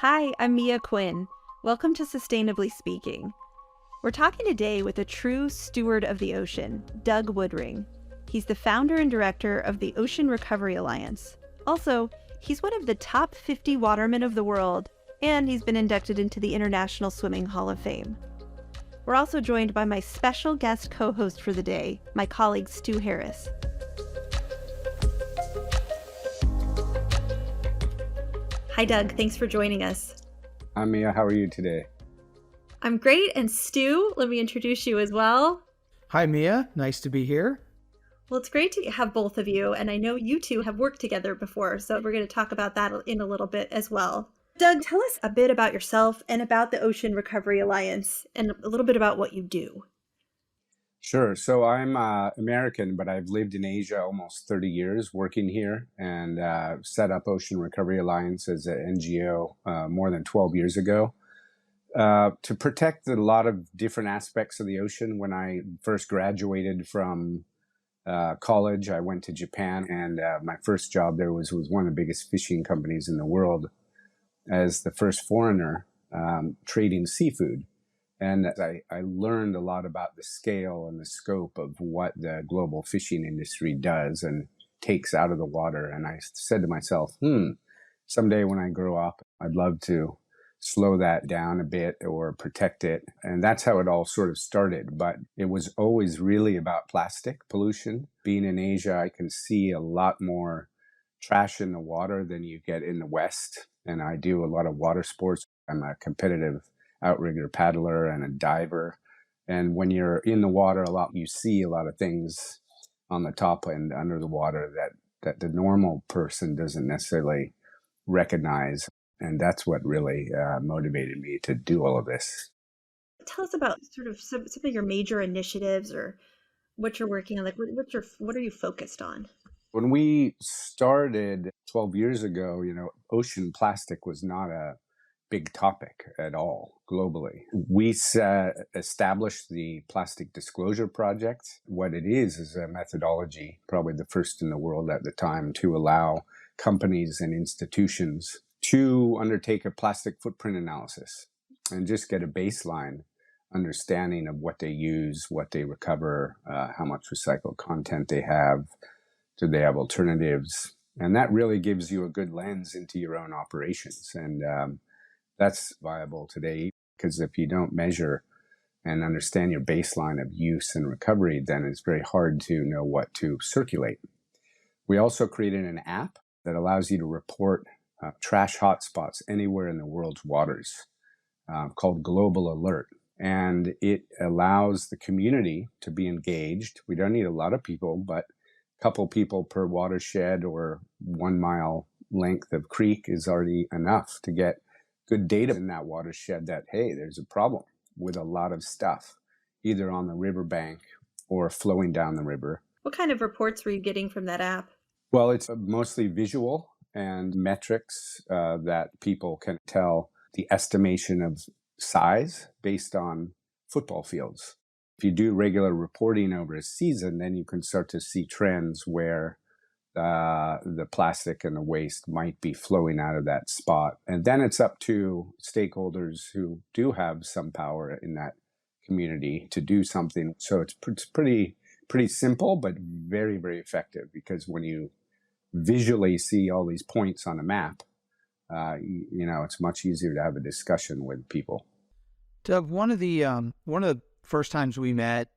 Hi, I'm Mia Quinn. Welcome to Sustainably Speaking. We're talking today with a true steward of the ocean, Doug Woodring. He's the founder and director of the Ocean Recovery Alliance. Also, he's one of the top 50 watermen of the world, and he's been inducted into the International Swimming Hall of Fame. We're also joined by my special guest co-host for the day, my colleague Stu Harris. Hi, Doug. Thanks for joining us. Hi, Mia. How are you today? I'm great. And Stu, let me introduce you as well. Hi, Mia. Nice to be here. Well, it's great to have both of you. And I know you two have worked together before, so we're going to talk about that in a little bit as well. Doug, tell us a bit about yourself and about the Ocean Recovery Alliance and a little bit about what you do. Sure. So I'm American, but I've lived in Asia almost 30 years working here and set up Ocean Recovery Alliance as an NGO more than 12 years ago to protect a lot of different aspects of the ocean. When I first graduated from college, I went to Japan, and my first job there was one of the biggest fishing companies in the world as the first foreigner trading seafood. And I learned a lot about the scale and the scope of what the global fishing industry does and takes out of the water. And I said to myself, someday when I grow up, I'd love to slow that down a bit or protect it. And that's how it all sort of started. But it was always really about plastic pollution. Being in Asia, I can see a lot more trash in the water than you get in the West. And I do a lot of water sports. I'm a competitive outrigger paddler and a diver. And when you're in the water a lot, you see a lot of things on the top and under the water that the normal person doesn't necessarily recognize. And that's what really motivated me to do all of this. Tell us about sort of some of your major initiatives or what you're working on. Like, what are you focused on? When we started 12 years ago, ocean plastic was not a big topic at all globally. We established the Plastic Disclosure Project. What it is a methodology, probably the first in the world at the time, to allow companies and institutions to undertake a plastic footprint analysis and just get a baseline understanding of what they use, what they recover, how much recycled content they have, do they have alternatives? And that really gives you a good lens into your own operations. And that's viable today, because if you don't measure and understand your baseline of use and recovery, then it's very hard to know what to circulate. We also created an app that allows you to report trash hotspots anywhere in the world's waters called Global Alert. And it allows the community to be engaged. We don't need a lot of people, but a couple people per watershed or 1 mile length of creek is already enough to get good data in that watershed that, hey, there's a problem with a lot of stuff, either on the riverbank or flowing down the river. What kind of reports were you getting from that app? Well, it's mostly visual and metrics that people can tell the estimation of size based on football fields. If you do regular reporting over a season, then you can start to see trends where the plastic and the waste might be flowing out of that spot. And then it's up to stakeholders who do have some power in that community to do something. So it's pretty simple, but very, very effective, because when you visually see all these points on a map, it's much easier to have a discussion with people. Doug, one of the first times we met,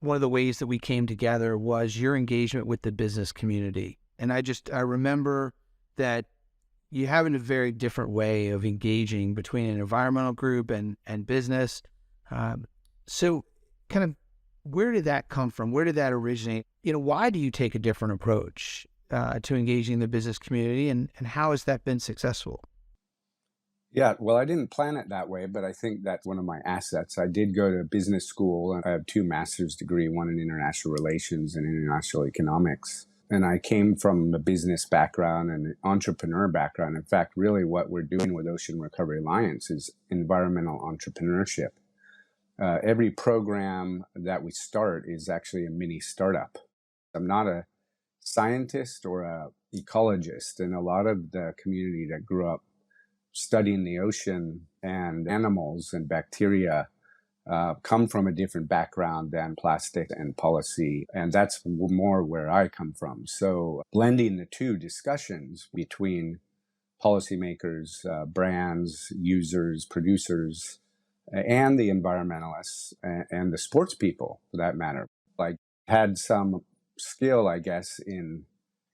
one of the ways that we came together was your engagement with the business community. And I remember that you have a very different way of engaging between an environmental group and business. So kind of, where did that come from? Where did that originate? Why do you take a different approach to engaging the business community, and how has that been successful? Yeah, well, I didn't plan it that way, but I think that's one of my assets. I did go to business school, and I have 2 master's degrees, one in international relations and international economics. And I came from a business background and an entrepreneur background. In fact, really what we're doing with Ocean Recovery Alliance is environmental entrepreneurship. Every program that we start is actually a mini startup. I'm not a scientist or a ecologist, and a lot of the community that grew up studying the ocean and animals and bacteria come from a different background than plastic and policy. And that's more where I come from. So blending the two discussions between policymakers, brands, users, producers, and the environmentalists and the sports people, for that matter, like had some skill, I guess, in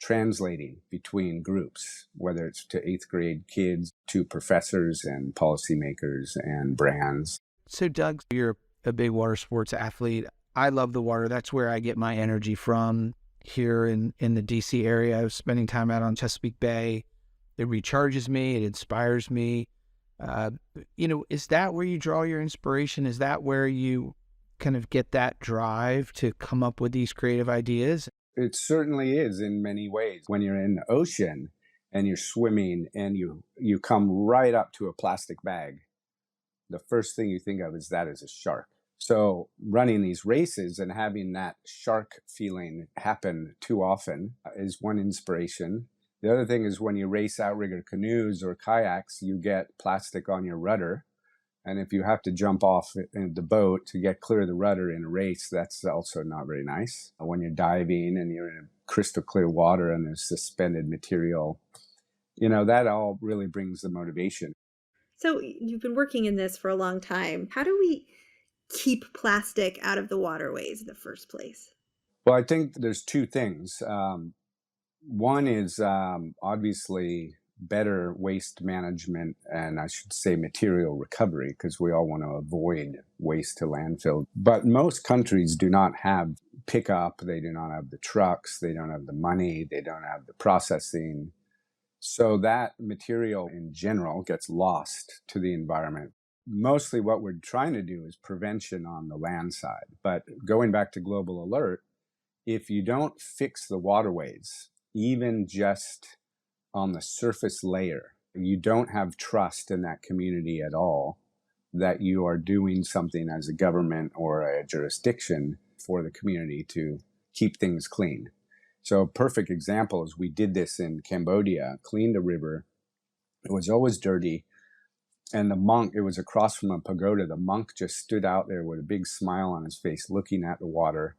translating between groups, whether it's to eighth grade kids, to professors and policymakers and brands. So, Doug, you're a big water sports athlete. I love the water. That's where I get my energy from here in the DC area. I was spending time out on Chesapeake Bay. It recharges me. It inspires me. Is that where you draw your inspiration? Is that where you kind of get that drive to come up with these creative ideas? It certainly is in many ways. When you're in the ocean and you're swimming and you come right up to a plastic bag, the first thing you think of is that is a shark. So running these races and having that shark feeling happen too often is one inspiration. The other thing is when you race outrigger canoes or kayaks, you get plastic on your rudder. And if you have to jump off in the boat to get clear of the rudder in a race, that's also not very nice. When you're diving and you're in crystal clear water and there's suspended material, that all really brings the motivation. So you've been working in this for a long time. How do we keep plastic out of the waterways in the first place? Well, I think there's two things. One is obviously better waste management, and I should say material recovery, because we all want to avoid waste to landfill. But most countries do not have pickup. They do not have the trucks. They don't have the money. They don't have the processing. So that material in general gets lost to the environment. Mostly what we're trying to do is prevention on the land side. But going back to Global Alert, if you don't fix the waterways, even just on the surface layer, you don't have trust in that community at all that you are doing something as a government or a jurisdiction for the community to keep things clean. So a perfect example is we did this in Cambodia, cleaned a river. It was always dirty. And the monk, it was across from a pagoda. The monk just stood out there with a big smile on his face, looking at the water.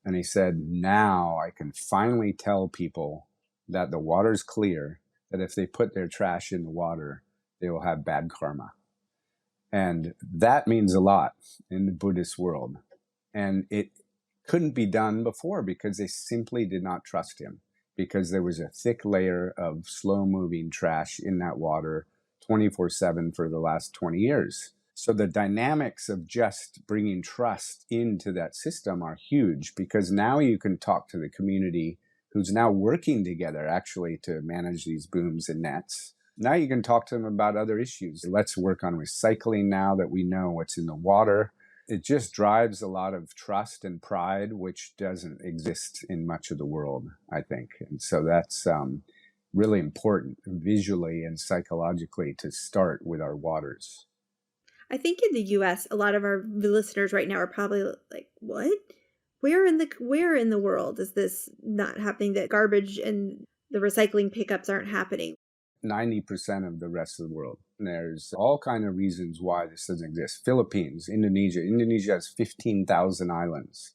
And he said, now I can finally tell people that the water's clear, that if they put their trash in the water, they will have bad karma. And that means a lot in the Buddhist world. And it couldn't be done before because they simply did not trust him, because there was a thick layer of slow-moving trash in that water 24/7 for the last 20 years. So the dynamics of just bringing trust into that system are huge, because now you can talk to the community who's now working together actually to manage these booms and nets. Now you can talk to them about other issues. Let's work on recycling now that we know what's in the water. It just drives a lot of trust and pride, which doesn't exist in much of the world, I think. And so that's really important visually and psychologically to start with our waters. I think in the US, a lot of our listeners right now are probably like, what? Where in the world is this not happening, that garbage and the recycling pickups aren't happening? 90% of the rest of the world. And there's all kind of reasons why this doesn't exist. Philippines, Indonesia. Indonesia has 15,000 islands.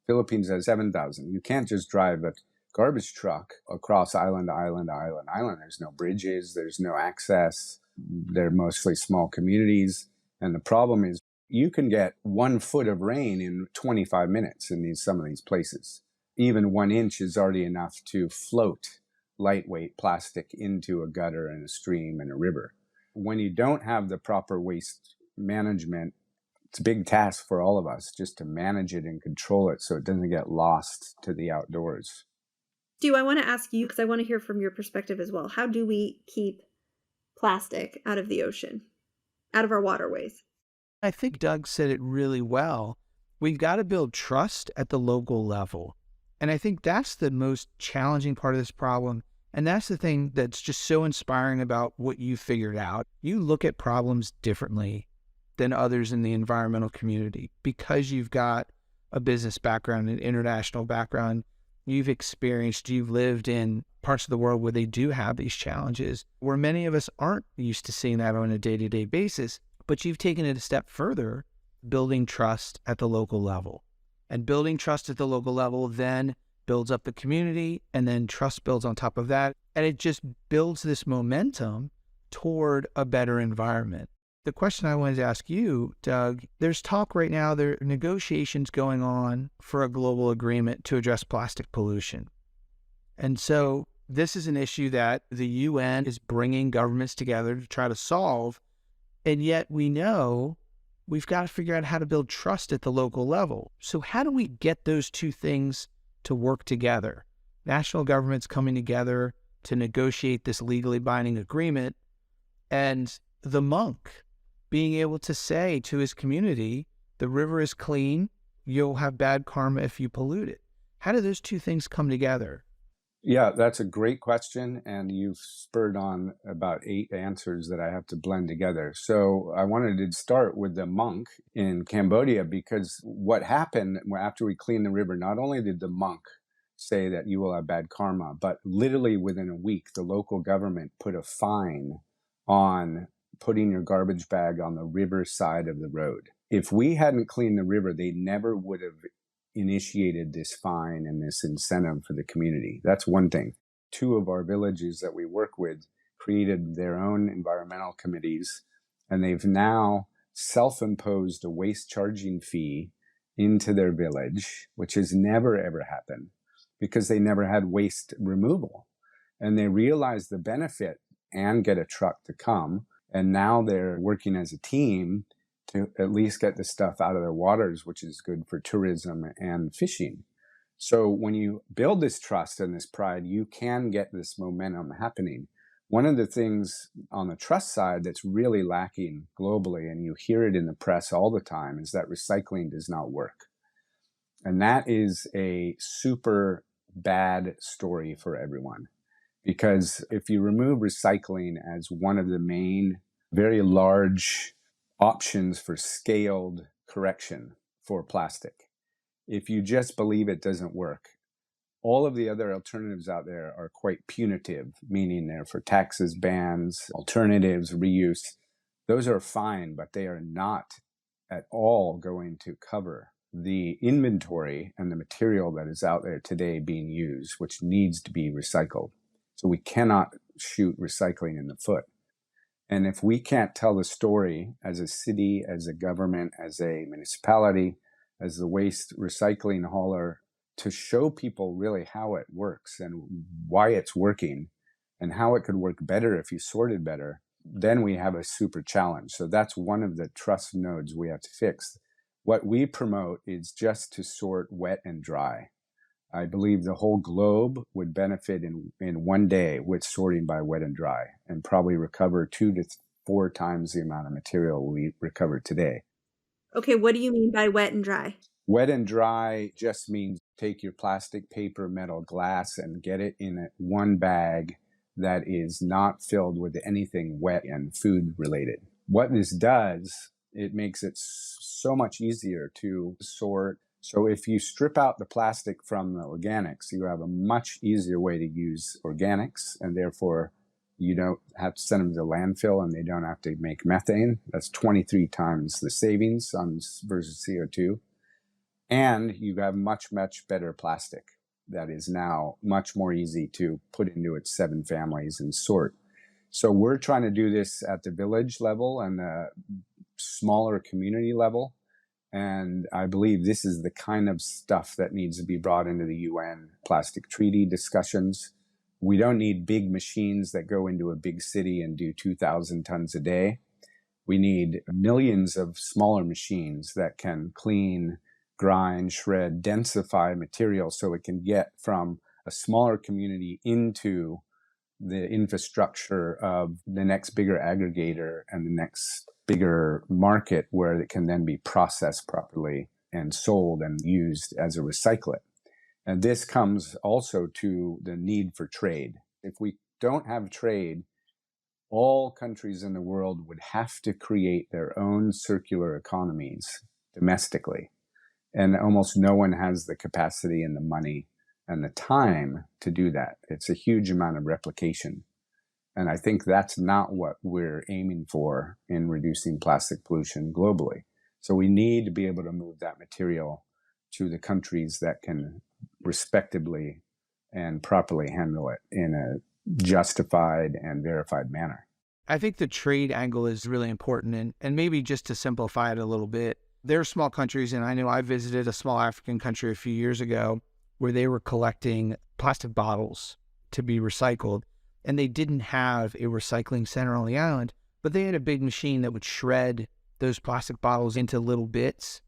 Philippines has 7,000. You can't just drive a garbage truck across island to island to island to island. There's no bridges. There's no access. They're mostly small communities. And the problem is you can get 1 foot of rain in 25 minutes in some of these places. Even 1 inch is already enough to float lightweight plastic into a gutter and a stream and a river. When you don't have the proper waste management, it's a big task for all of us just to manage it and control it so it doesn't get lost to the outdoors. Stu, I want to ask you, because I want to hear from your perspective as well. How do we keep plastic out of the ocean, out of our waterways? I think Doug said it really well. We've got to build trust at the local level. And I think that's the most challenging part of this problem. And that's the thing that's just so inspiring about what you figured out. You look at problems differently than others in the environmental community because you've got a business background, an international background. You've lived in parts of the world where they do have these challenges, where many of us aren't used to seeing that on a day-to-day basis. But you've taken it a step further, building trust at the local level. And building trust at the local level then builds up the community, and then trust builds on top of that. And it just builds this momentum toward a better environment. The question I wanted to ask you, Doug, there's talk right now, there are negotiations going on for a global agreement to address plastic pollution. And so this is an issue that the UN is bringing governments together to try to solve. And yet we know we've got to figure out how to build trust at the local level. So how do we get those two things to work together? National governments coming together to negotiate this legally binding agreement, and the monk being able to say to his community, the river is clean, you'll have bad karma if you pollute it. How do those two things come together? Yeah, that's a great question. And you've spurred on about 8 answers that I have to blend together. So I wanted to start with the monk in Cambodia, because what happened after we cleaned the river, not only did the monk say that you will have bad karma, but literally within a week, the local government put a fine on putting your garbage bag on the river side of the road. If we hadn't cleaned the river, they never would have initiated this fine and this incentive for the community. That's one thing. 2 of our villages that we work with created their own environmental committees, and they've now self-imposed a waste charging fee into their village, which has never ever happened because they never had waste removal. And they realized the benefit and get a truck to come. And now they're working as a team to at least get the stuff out of their waters, which is good for tourism and fishing. So when you build this trust and this pride, you can get this momentum happening. One of the things on the trust side that's really lacking globally, and you hear it in the press all the time, is that recycling does not work. And that is a super bad story for everyone. Because if you remove recycling as one of the main, very large options for scaled correction for plastic, if you just believe it doesn't work, all of the other alternatives out there are quite punitive, meaning they're for taxes, bans, alternatives, reuse. Those are fine, but they are not at all going to cover the inventory and the material that is out there today being used, which needs to be recycled. So we cannot shoot recycling in the foot. And if we can't tell the story as a city, as a government, as a municipality, as the waste recycling hauler, to show people really how it works and why it's working and how it could work better if you sorted better, then we have a super challenge. So that's one of the trust nodes we have to fix. What we promote is just to sort wet and dry. I believe the whole globe would benefit in one day with sorting by wet and dry, and probably recover 2 to 4 times the amount of material we recover today. Okay, what do you mean by wet and dry? Wet and dry just means take your plastic, paper, metal, glass, and get it in one bag that is not filled with anything wet and food related. What this does, it makes it so much easier to sort. So if you strip out the plastic from the organics, you have a much easier way to use organics, and therefore you don't have to send them to the landfill and they don't have to make methane. That's 23 times the savings on versus CO2. And you have much, much better plastic that is now much more easy to put into its 7 families and sort. So we're trying to do this at the village level and the smaller community level. And I believe this is the kind of stuff that needs to be brought into the UN plastic treaty discussions. We don't need big machines that go into a big city and do 2,000 tons a day. We need millions of smaller machines that can clean, grind, shred, densify material so it can get from a smaller community into the infrastructure of the next bigger aggregator and the next bigger market where it can then be processed properly and sold and used as a recyclate. And this comes also to the need for trade. If we don't have trade, all countries in the world would have to create their own circular economies domestically. And almost no one has the capacity and the money and the time to do that. It's a huge amount of replication. And I think that's not what we're aiming for in reducing plastic pollution globally. So we need to be able to move that material to the countries that can respectably and properly handle it in a justified and verified manner. I think the trade angle is really important. And maybe just to simplify it a little bit, there are small countries, and I know I visited a small African country a few years ago where they were collecting plastic bottles to be recycled. And they didn't have a recycling center on the island, but they had a big machine that would shred those plastic bottles into little bits.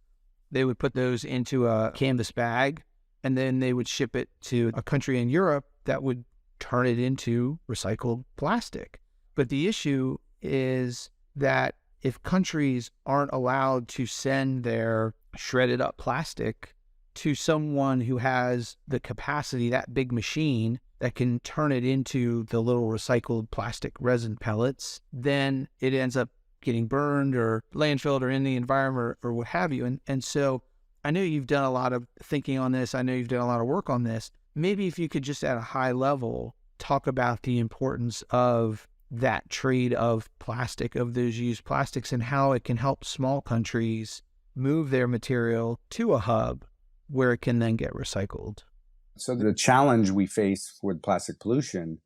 They would put those into a canvas bag, and then they would ship it to a country in Europe that would turn it into recycled plastic. But the issue is that if countries aren't allowed to send their shredded up plastic to someone who has the capacity, that big machine that can turn it into the little recycled plastic resin pellets, then it ends up getting burned or landfilled or in the environment or what have you. And so I know you've done a lot of thinking on this. I know you've done a lot of work on this. Maybe if you could just at a high level talk about the importance of that trade of plastic, of those used plastics, and how it can help small countries move their material to a hub where it can then get recycled. So the challenge we face with plastic pollution,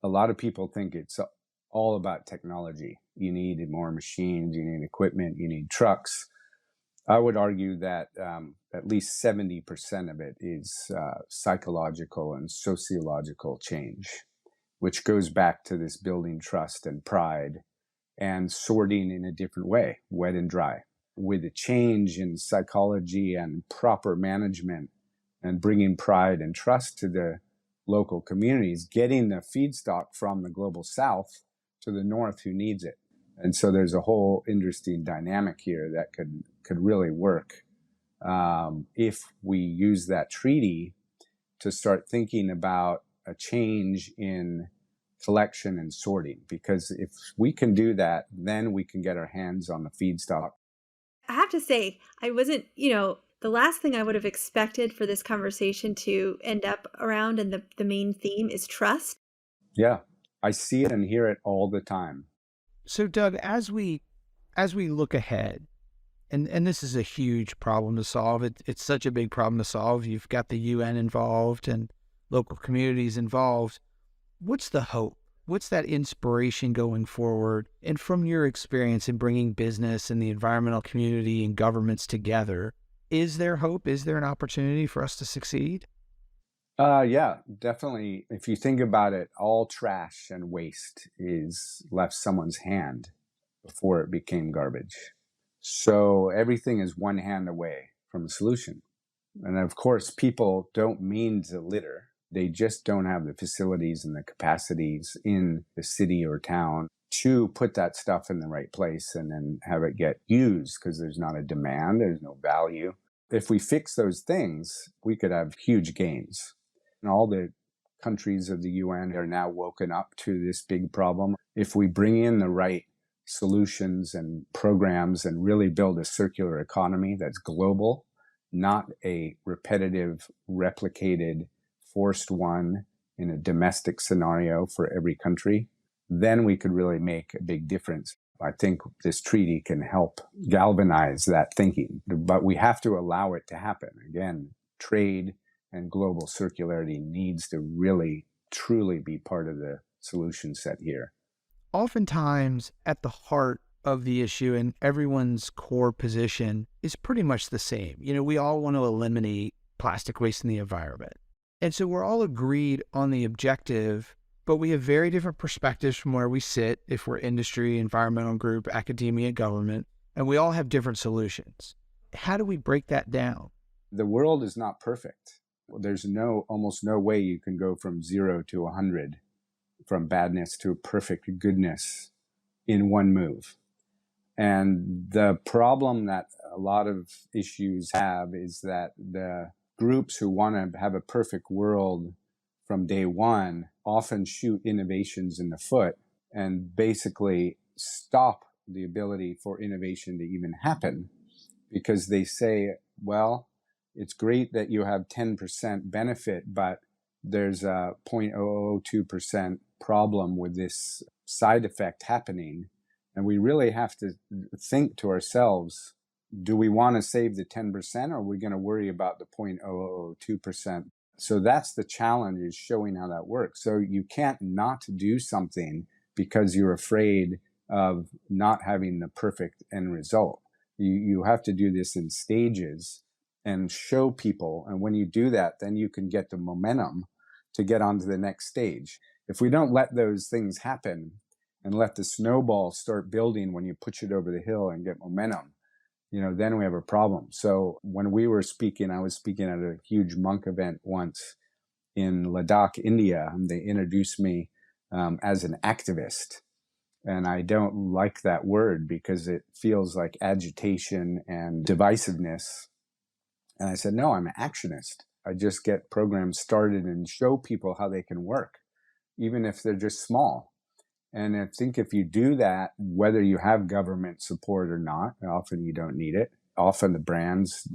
a lot of people think it's all about technology. You need more machines, you need equipment, you need trucks. I would argue that at least 70% of it is psychological and sociological change, which goes back to this building trust and pride and sorting in a different way, wet and dry. With a change in psychology and proper management and bringing pride and trust to the local communities, getting the feedstock from the global south to the north who needs it. And so there's a whole interesting dynamic here that could really work if we use that treaty to start thinking about a change in collection and sorting. Because if we can do that, then we can get our hands on the feedstock. I have to say, I wasn't, the last thing I would have expected for this conversation to end up around, and the main theme is trust. Yeah, I see it and hear it all the time. So Doug, as we look ahead, and this is a huge problem to solve. It's such a big problem to solve. You've got the UN involved and local communities involved. What's the hope? What's that inspiration going forward? And from your experience in bringing business and the environmental community and governments together, is there hope? Is there an opportunity for us to succeed? Yeah, definitely. If you think about it, all trash and waste is left someone's hand before it became garbage. So everything is one hand away from a solution. And of course, people don't mean to litter. They just don't have the facilities and the capacities in the city or town to put that stuff in the right place and then have it get used because there's not a demand, there's no value. If we fix those things, we could have huge gains. And all the countries of the UN are now woken up to this big problem. If we bring in the right solutions and programs and really build a circular economy that's global, not a repetitive, replicated, forced one in a domestic scenario for every country, then we could really make a big difference. I think this treaty can help galvanize that thinking, but we have to allow it to happen. Again, trade and global circularity needs to really, truly be part of the solution set here. Oftentimes, at the heart of the issue and everyone's core position is pretty much the same. We all want to eliminate plastic waste in the environment. And so we're all agreed on the objective, but we have very different perspectives from where we sit, if we're industry, environmental group, academia, government, and we all have different solutions. How do we break that down? The world is not perfect. There's almost no way you can go from 0 to 100, from badness to perfect goodness in one move. And the problem that a lot of issues have is that the groups who want to have a perfect world from day one often shoot innovations in the foot and basically stop the ability for innovation to even happen because they say, well, it's great that you have 10% benefit, but there's a 0.002% problem with this side effect happening. And we really have to think to ourselves, do we want to save the 10% or are we going to worry about the 0.002%? So that's the challenge, is showing how that works. So you can't not do something because you're afraid of not having the perfect end result. You have to do this in stages and show people. And when you do that, then you can get the momentum to get on to the next stage. If we don't let those things happen and let the snowball start building when you push it over the hill and get momentum, then we have a problem. So when we were speaking, I was speaking at a huge monk event once in Ladakh, India, and they introduced me as an activist. And I don't like that word because it feels like agitation and divisiveness. And I said, no, I'm an actionist. I just get programs started and show people how they can work, even if they're just small. And I think if you do that, whether you have government support or not, often you don't need it. Often the brands,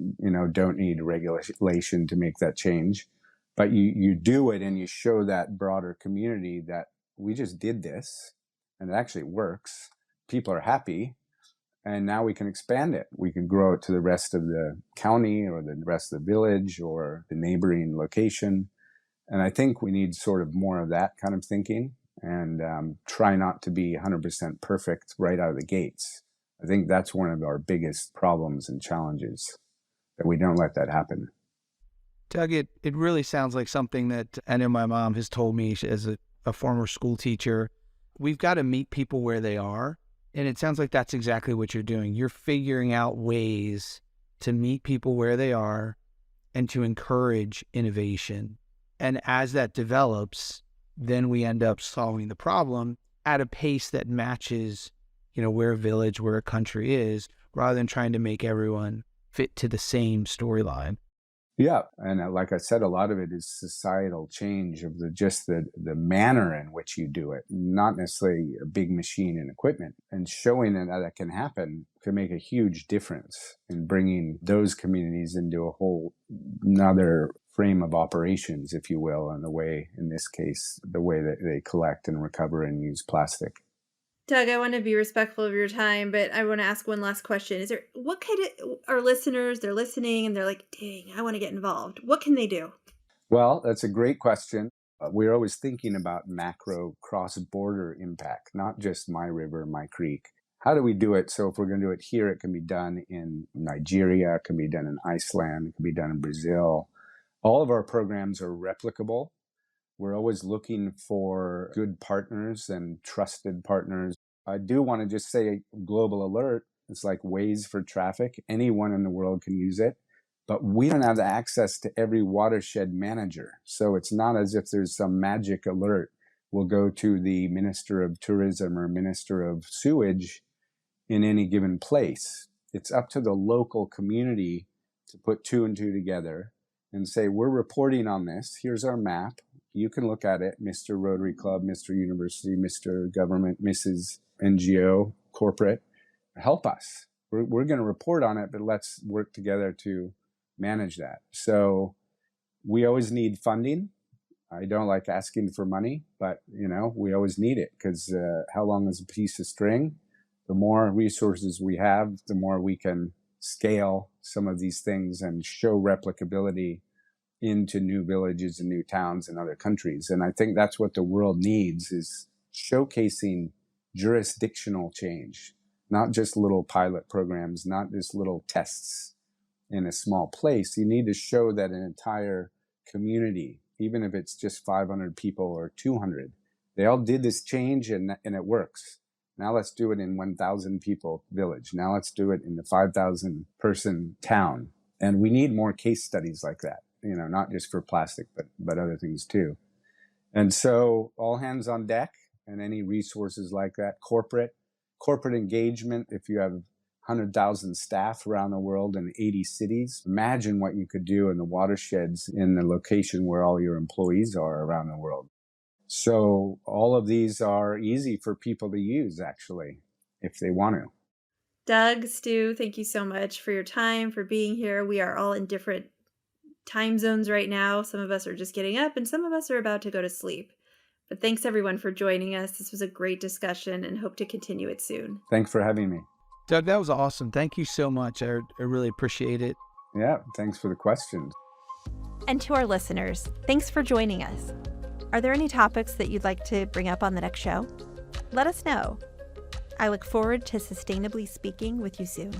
don't need regulation to make that change. But you do it and you show that broader community that we just did this and it actually works. People are happy. And now we can expand it. We can grow it to the rest of the county or the rest of the village or the neighboring location. And I think we need sort of more of that kind of thinking and try not to be 100% perfect right out of the gates. I think that's one of our biggest problems and challenges, that we don't let that happen. Doug, it really sounds like something that I know my mom has told me as a former school teacher. We've got to meet people where they are. And it sounds like that's exactly what you're doing. You're figuring out ways to meet people where they are and to encourage innovation. And as that develops, then we end up solving the problem at a pace that matches, where a village, where a country is, rather than trying to make everyone fit to the same storyline. Yeah. And like I said, a lot of it is societal change of the manner in which you do it, not necessarily a big machine and equipment. And showing that can happen can make a huge difference in bringing those communities into a whole another frame of operations, if you will, and the way, in this case, the way that they collect and recover and use plastic. Doug, I want to be respectful of your time, but I want to ask one last question. What kind of, our listeners, they're listening and they're like, dang, I want to get involved. What can they do? Well, that's a great question. We're always thinking about macro cross-border impact, not just my river, my creek. How do we do it? So if we're going to do it here, it can be done in Nigeria, it can be done in Iceland, it can be done in Brazil. All of our programs are replicable. We're always looking for good partners and trusted partners. I do want to just say global alert. It's like Waze for traffic. Anyone in the world can use it, but we don't have the access to every watershed manager. So it's not as if there's some magic alert. We'll go to the Minister of Tourism or Minister of Sewage in any given place. It's up to the local community to put two and two together and say, we're reporting on this. Here's our map. You can look at it, Mr. Rotary Club, Mr. University, Mr. Government, Mrs. NGO, corporate. Help us. We're going to report on it, but let's work together to manage that. So we always need funding. I don't like asking for money, but we always need it because how long is a piece of string? The more resources we have, the more we can scale some of these things and show replicability into new villages and new towns in other countries. And I think that's what the world needs, is showcasing jurisdictional change, not just little pilot programs, not just little tests in a small place. You need to show that an entire community, even if it's just 500 people or 200, they all did this change and it works. Now let's do it in 1,000 people village. Now let's do it in the 5,000 person town. And we need more case studies like that, not just for plastic, but other things too. And so all hands on deck, and any resources like that, corporate engagement. If you have 100,000 staff around the world in 80 cities, imagine what you could do in the watersheds in the location where all your employees are around the world. So all of these are easy for people to use, actually, if they want to. Doug, Stu, thank you so much for your time, for being here. We are all in different time zones right now. Some of us are just getting up and some of us are about to go to sleep. But thanks everyone for joining us. This was a great discussion and hope to continue it soon. Thanks for having me. Doug, that was awesome. Thank you so much. I really appreciate it. Yeah, thanks for the questions. And to our listeners, thanks for joining us. Are there any topics that you'd like to bring up on the next show? Let us know. I look forward to sustainably speaking with you soon.